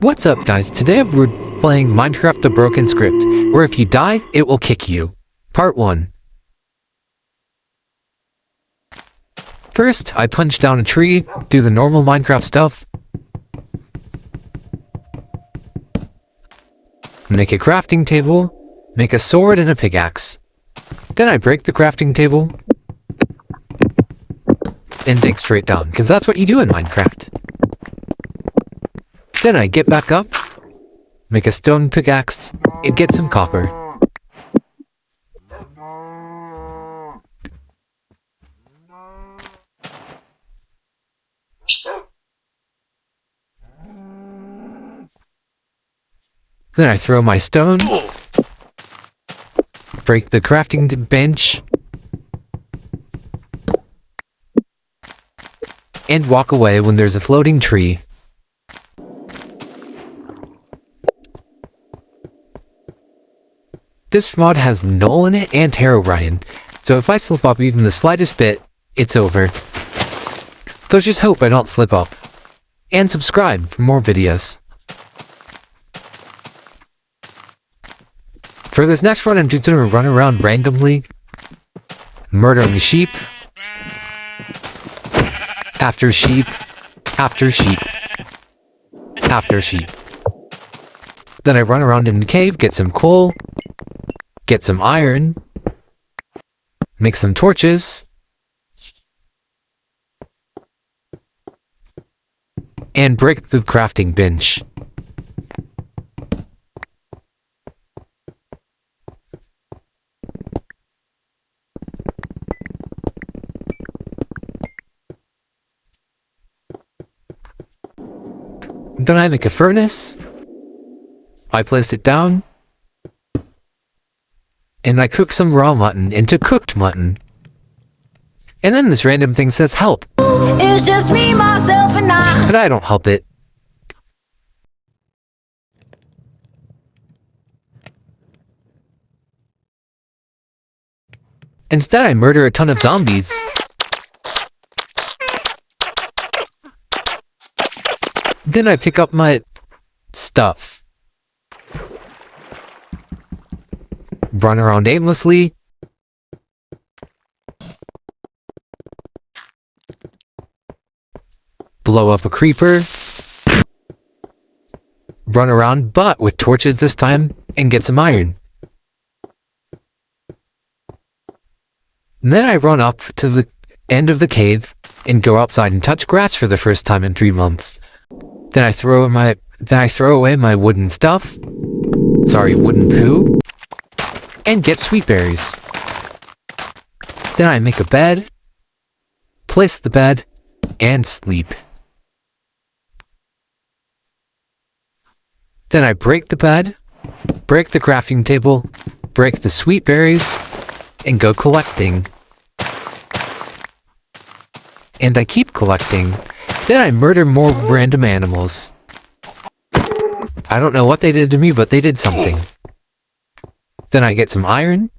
What's up guys, today we're playing Minecraft The Broken Script, where if you die, it will kick you. Part 1. First, I punch down a tree, do the normal Minecraft stuff, make a crafting table, make a sword and a pickaxe. Then I break the crafting table, and dig straight down, because that's what you do in Minecraft. Then I get back up, make a stone pickaxe, and get some copper. Then I throw my stone, break the crafting bench, and walk away when there's a floating tree. This mod has Null in it and Herobrine, so if I slip up even the slightest bit, it's over. So just hope I don't slip up. And subscribe for more videos. For this next one, I'm just gonna run around randomly, murdering sheep, after sheep, after sheep, after sheep. Then I run around in the cave, get some coal, get some iron, make some torches, and break the crafting bench. Then I make a furnace, I place it down, and I cook some raw mutton into cooked mutton. And then this random thing says help. It's just me, myself, and I. But I don't help it. Instead, I murder a ton of zombies. Then I pick up my stuff. Run around aimlessly. Blow up a creeper. Run around, but with torches this time, and get some iron. Then I run up to the end of the cave and go outside and touch grass for the first time in 3 months. Then I throw away my wooden stuff. Sorry, wooden poo. And get sweet berries. Then I make a bed, place the bed, and sleep. Then I break the bed, break the crafting table, break the sweet berries, and go collecting. And I keep collecting. Then I murder more random animals. I don't know what they did to me, but they did something. Then I get some iron.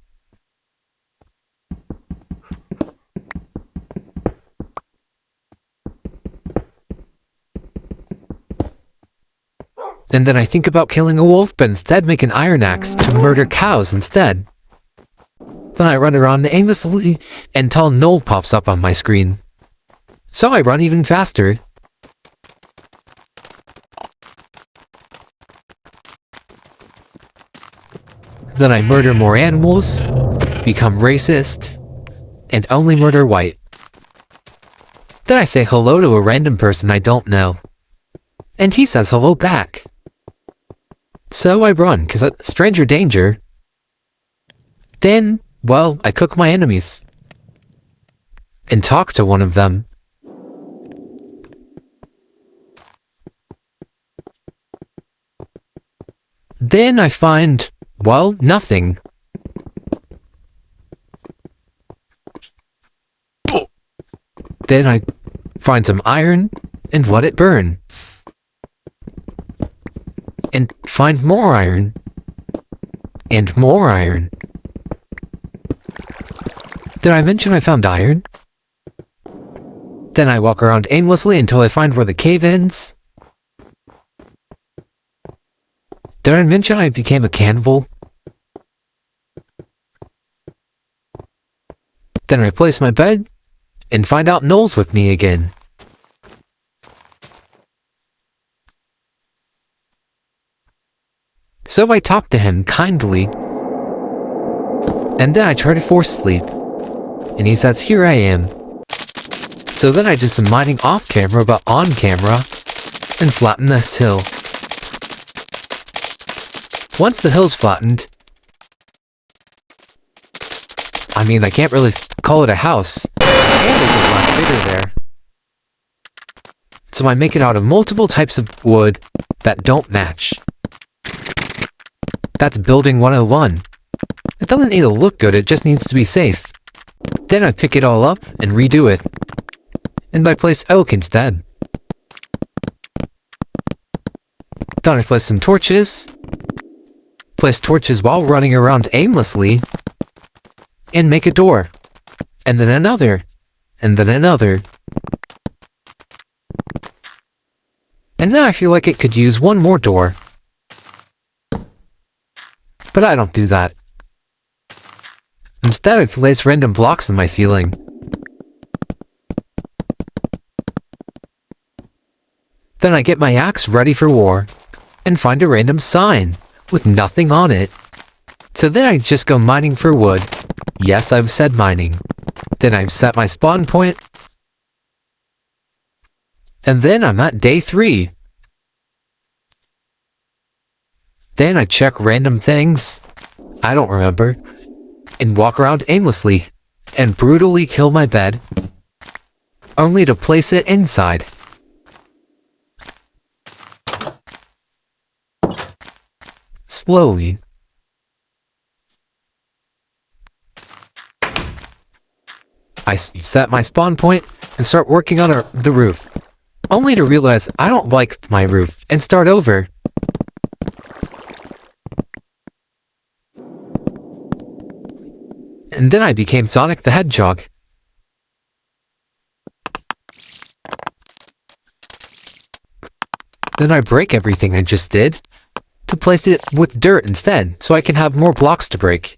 And then I think about killing a wolf, but instead make an iron axe to murder cows instead. Then I run around aimlessly until Null pops up on my screen. So I run even faster. Then I murder more animals, become racist, and only murder white. Then I say hello to a random person I don't know. And he says hello back. So I run, cause stranger danger. Then, well, I cook my enemies. And talk to one of them. Then I find, well, nothing. Then I find some iron and let it burn. And find more iron. And more iron. Did I mention I found iron? Then I walk around aimlessly until I find where the cave ends. Did I mention I became a cannibal? Then I replace my bed and find out Noel's with me again. So I talk to him kindly, and then I try to force sleep, and he says, "Here I am." So then I do some mining off camera but on camera, and flatten this hill. Once the hill's flattened, I mean, I can't really call it a house, and there's a lot bigger there. So I make it out of multiple types of wood that don't match. That's building 101. It doesn't need to look good, it just needs to be safe. Then I pick it all up and redo it. And I place oak instead. Then I place some torches. Place torches while running around aimlessly. And make a door. And then another. And then another. And then I feel like it could use one more door. But I don't do that. Instead, I place random blocks on my ceiling. Then I get my axe ready for war, and find a random sign, with nothing on it. So then I just go mining for wood. Yes, I've said mining. Then I've set my spawn point. And then I'm at day 3. Then I check random things, I don't remember, and walk around aimlessly, and brutally kill my bed, only to place it inside. Slowly. I set my spawn point and start working on the roof, only to realize I don't like my roof and start over. And then I became Sonic the Hedgehog. Then I break everything I just did to place it with dirt instead, so I can have more blocks to break.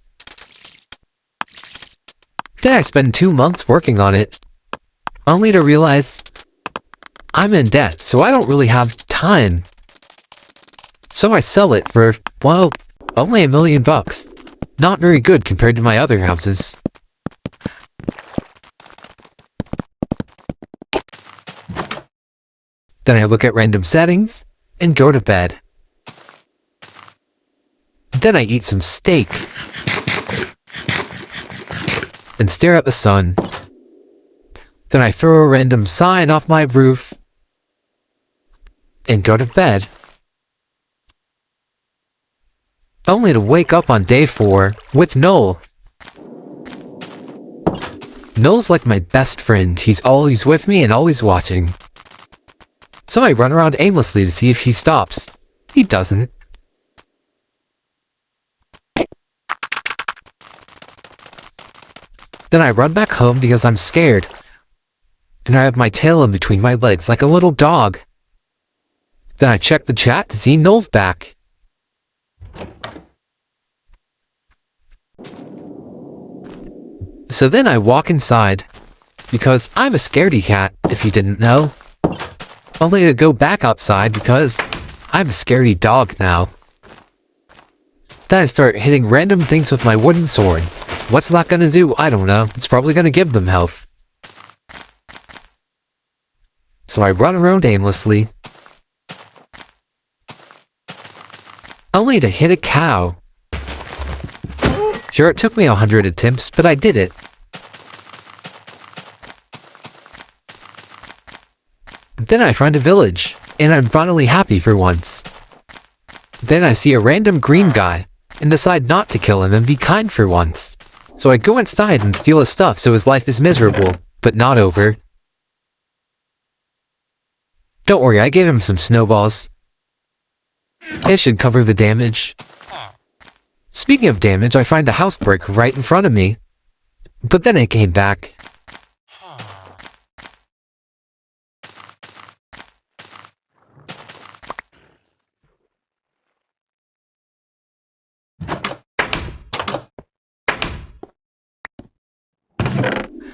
Then I spend 2 months working on it, only to realize I'm in debt, so I don't really have time. So I sell it for, well, only $1 million. Not very good compared to my other houses. Then I look at random settings and go to bed. Then I eat some steak and stare at the sun. Then I throw a random sign off my roof and go to bed. Only to wake up on day 4 with Noel. Noel's like my best friend. He's always with me and always watching. So I run around aimlessly to see if he stops. He doesn't. Then I run back home because I'm scared. And I have my tail in between my legs like a little dog. Then I check the chat to see Noel's back. So then I walk inside, because I'm a scaredy cat, if you didn't know. Only to go back outside because I'm a scaredy dog now. Then I start hitting random things with my wooden sword. What's that gonna do? I don't know. It's probably gonna give them health. So I run around aimlessly, only to hit a cow. Sure, it took me 100 attempts, but I did it. Then I find a village, and I'm finally happy for once. Then I see a random green guy, and decide not to kill him and be kind for once. So I go inside and steal his stuff so his life is miserable, but not over. Don't worry, I gave him some snowballs. It should cover the damage. Speaking of damage, I find a house brick right in front of me. But then it came back.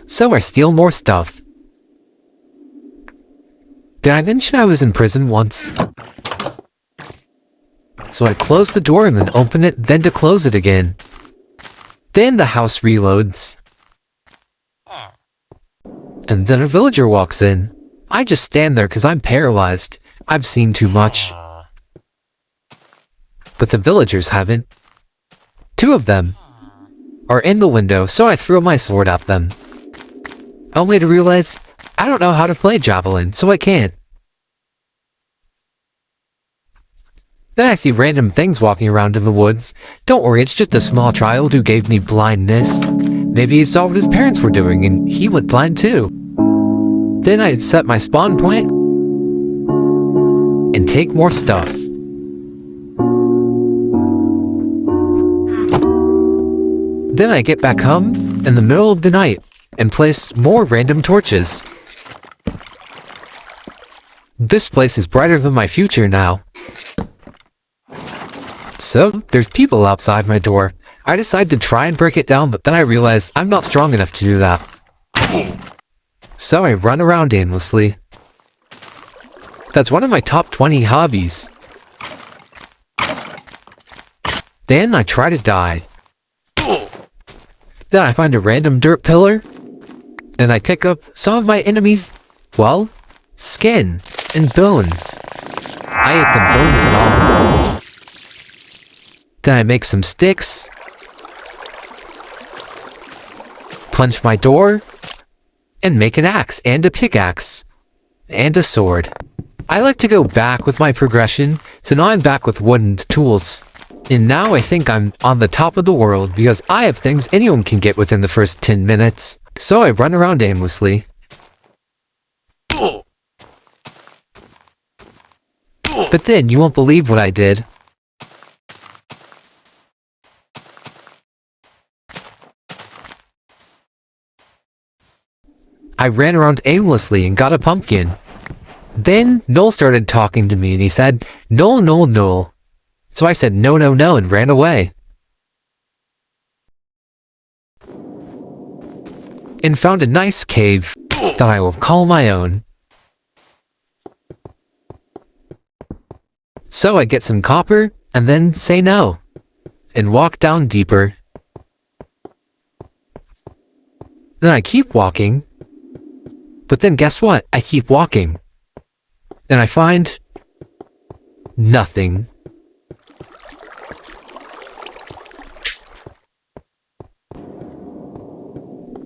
So I steal more stuff. Did I mention I was in prison once? So I close the door and then open it, then to close it again. Then the house reloads. And then a villager walks in. I just stand there because I'm paralyzed. I've seen too much. But the villagers haven't. 2 of them are in the window, so I throw my sword at them. Only to realize I don't know how to play javelin, so I can't. Then I see random things walking around in the woods. Don't worry, it's just a small child who gave me blindness. Maybe he saw what his parents were doing and he went blind too. Then I'd set my spawn point and take more stuff. Then I get back home in the middle of the night and place more random torches. This place is brighter than my future now. So, there's people outside my door. I decide to try and break it down, but then I realize I'm not strong enough to do that. So I run around aimlessly. That's one of my top 20 hobbies. Then I try to die. Then I find a random dirt pillar, and I pick up some of my enemies', well, skin and bones. I ate them bones and all. Then I make some sticks, punch my door, and make an axe and a pickaxe and a sword. I like to go back with my progression, so now I'm back with wooden tools. And now I think I'm on the top of the world because I have things anyone can get within the first 10 minutes. So I run around aimlessly. But then you won't believe what I did. I ran around aimlessly and got a pumpkin. Then Noel started talking to me and he said, "Noel, Noel, Noel." So I said no, no, no and ran away. And found a nice cave that I will call my own. So I get some copper and then say no and walk down deeper. Then I keep walking. But then guess what? I keep walking. And I find nothing.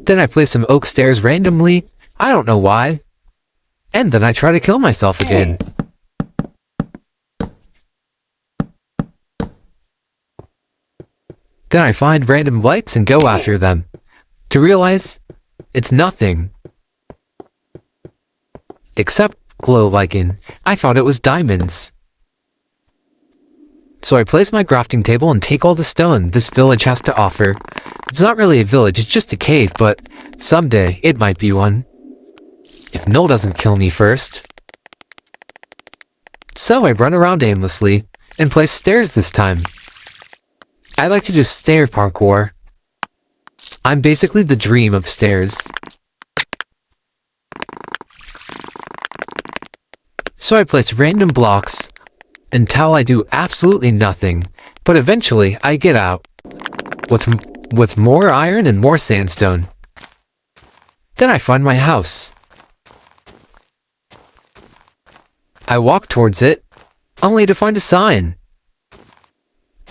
Then I place some oak stairs randomly. I don't know why. And then I try to kill myself again. Then I find random lights and go after them. To realize it's nothing. Except glow lichen. I thought it was diamonds. So I place my crafting table and take all the stone this village has to offer. It's not really a village, it's just a cave, but someday it might be one. If Noel doesn't kill me first. So I run around aimlessly and place stairs this time. I like to do stair parkour. I'm basically the dream of stairs. So I place random blocks until I do absolutely nothing, but eventually I get out with more iron and more sandstone. Then I find my house. I walk towards it, only to find a sign.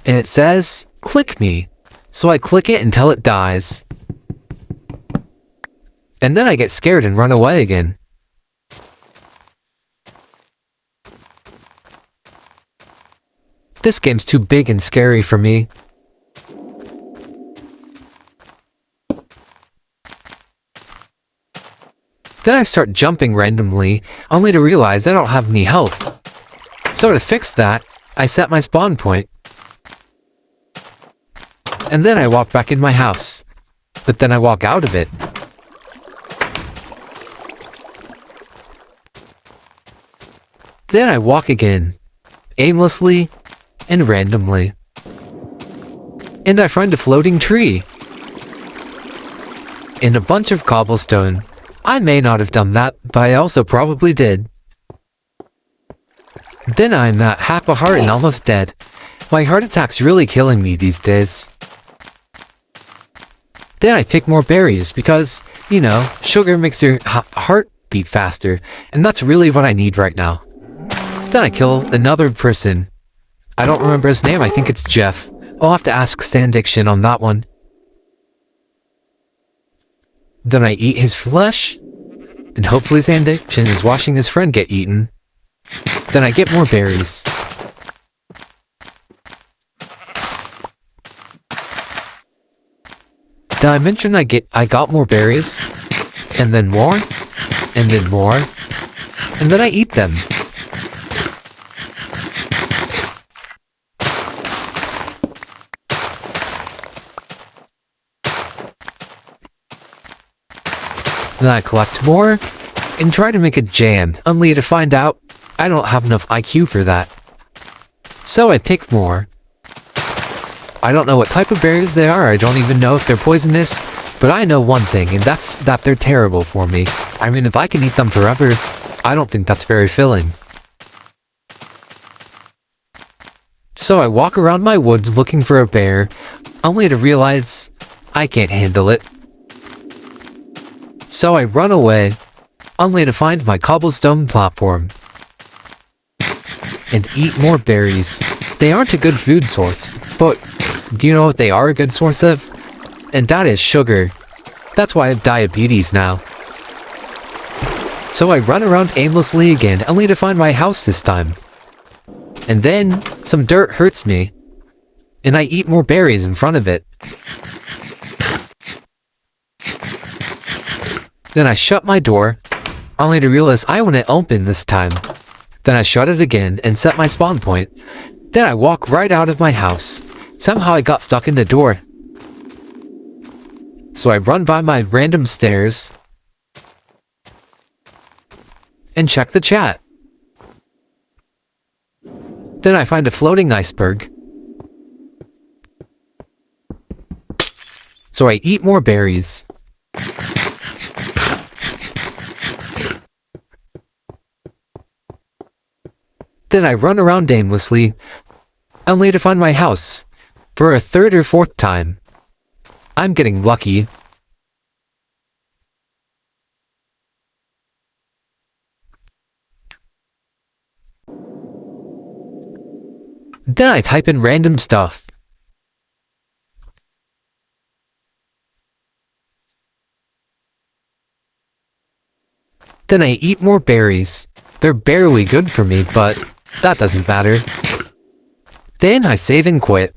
And it says, "Click me." So I click it until it dies. And then I get scared and run away again. This game's too big and scary for me. Then I start jumping randomly, only to realize I don't have any health. So to fix that, I set my spawn point. And then I walk back in my house. But then I walk out of it. Then I walk again, aimlessly and randomly. And I find a floating tree. and a bunch of cobblestone. I may not have done that, but I also probably did. Then I'm at half a heart and almost dead. My heart attack's really killing me these days. Then I pick more berries because, you know, sugar makes your heart beat faster, and that's really what I need right now. Then I kill another person. I don't remember his name, I think it's Jeff. I'll have to ask Sandiction on that one. Then I eat his flesh, and hopefully Sandiction is watching his friend get eaten. Then I get more berries. Did I mention I got more berries? And then more? And then more? And then I eat them. Then I collect more and try to make a jam, only to find out I don't have enough IQ for that. So I pick more. I don't know what type of berries they are, I don't even know if they're poisonous, but I know one thing, and that's that they're terrible for me. I mean, if I can eat them forever, I don't think that's very filling. So I walk around my woods looking for a bear, only to realize I can't handle it. So I run away, only to find my cobblestone platform. And eat more berries. They aren't a good food source, but do you know what they are a good source of? And that is sugar. That's why I have diabetes now. So I run around aimlessly again, only to find my house this time. And then, some dirt hurts me, and I eat more berries in front of it. Then I shut my door, only to realize I want it open this time. Then I shut it again and set my spawn point. Then I walk right out of my house. Somehow I got stuck in the door. So I run by my random stairs and check the chat. Then I find a floating iceberg. So I eat more berries. Then I run around aimlessly, only to find my house for a third or fourth time. I'm getting lucky. Then I type in random stuff. Then I eat more berries. They're barely good for me, but that doesn't matter. Then I save and quit.